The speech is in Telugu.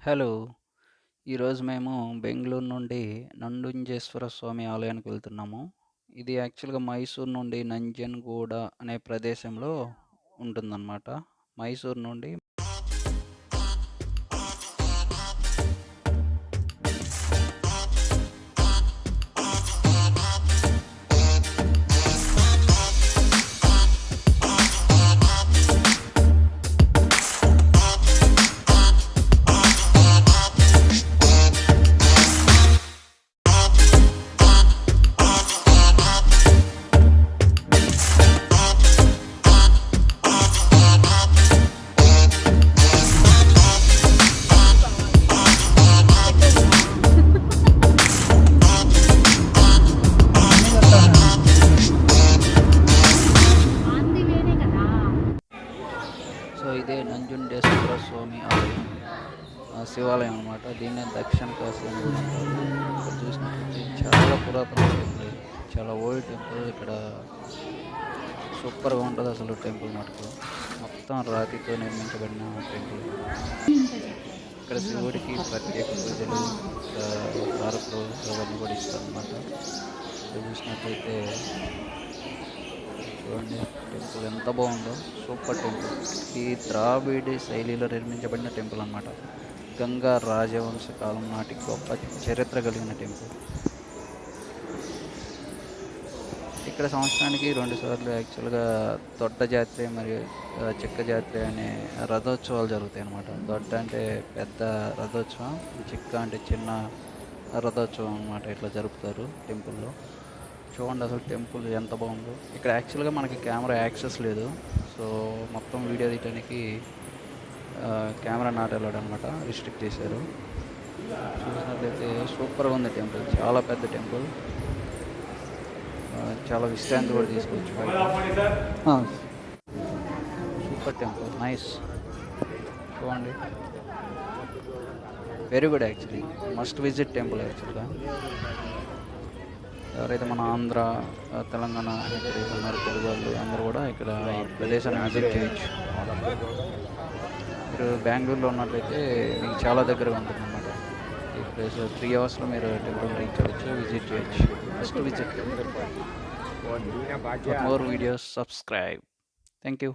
హలో! ఈరోజు మేము బెంగుళూరు నుండి నంజుండేశ్వర స్వామి ఆలయానికి వెళ్తున్నాము. ఇది యాక్చువల్‌గా మైసూరు నుండి నంజన్‌గూడ అనే ప్రదేశంలో ఉంటుందన్నమాట. మైసూరు నుండి ఇదే నంజుండేశ్వర స్వామి ఆలయం. శివాలయం అన్నమాట. దీన్నే దక్షిణ కాశీ అని కూడా అంటారు. ఇక్కడ చూసినట్లయితే చాలా పురాతన టెంపుల్ ఇది. చాలా ఓల్డ్ టెంపుల్. ఇక్కడ సూపర్‌గా ఉంటది అసలు టెంపుల్ మటుకు. మొత్తం రాతితో నిర్మించబడిన టెంపుల్. ఇక్కడ శివుడికి ప్రత్యేక పూజలు, హారతులు అవన్నీ కూడా ఇస్తారన్నమాట. ఇక్కడ చూసినట్లయితే చూడండి టెంపుల్ ఎంత బాగుందో, సూపర్ టెంపుల్. ఈ ద్రావిడ శైలిలో నిర్మించబడిన టెంపుల్ అన్నమాట. గంగా రాజవంశ కాలం నాటి గొప్ప చరిత్ర కలిగిన టెంపుల్. ఇక్కడ సంవత్సరానికి 2 సార్లు యాక్చువల్‌గా దొడ్డ జాత్ర మరియు చెక్క జాత్ర అనే రథోత్సవాలు జరుగుతాయి అన్నమాట. దొడ్డ అంటే పెద్ద రథోత్సవం, చిక్క అంటే చిన్న రథోత్సవం అన్నమాట. ఇట్లా జరుపుతారు టెంపుల్‌లో. చూడండి అసలు టెంపుల్ ఎంత బాగుందో. ఇక్కడ యాక్చువల్‌గా మనకి కెమెరా యాక్సెస్ లేదు. సో మొత్తం వీడియో తీయడానికి కెమెరా నాట్ అలౌడ్ అనమాట, రిస్ట్రిక్ట్ చేశారు. చూసినట్లయితే సూపర్‌గా ఉంది టెంపుల్. చాలా పెద్ద టెంపుల్. చాలా విశ్రాంతి కూడా తీసుకోవచ్చు బయట. Super temple, nice. చూడండి, very good actually. Must visit temple యాక్చువల్‌గా. ఎవరైతే మన ఆంధ్ర, తెలంగాణ ఇక్కడ ఉన్నారు తెలుగు వాళ్ళు అందరూ కూడా ఇక్కడ ఈ ప్రదేశాన్ని విజిట్ చేయొచ్చు. మీరు బెంగళూరులో ఉన్నట్లయితే మీకు చాలా దగ్గరగా ఉంటుందన్నమాట ఈ ప్లేస్. 3 అవర్స్లో మీరు టెంపుల్ రీచ్ అవ్వచ్చు, విజిట్ చేయొచ్చు. First visit. For more videos subscribe. Thank you.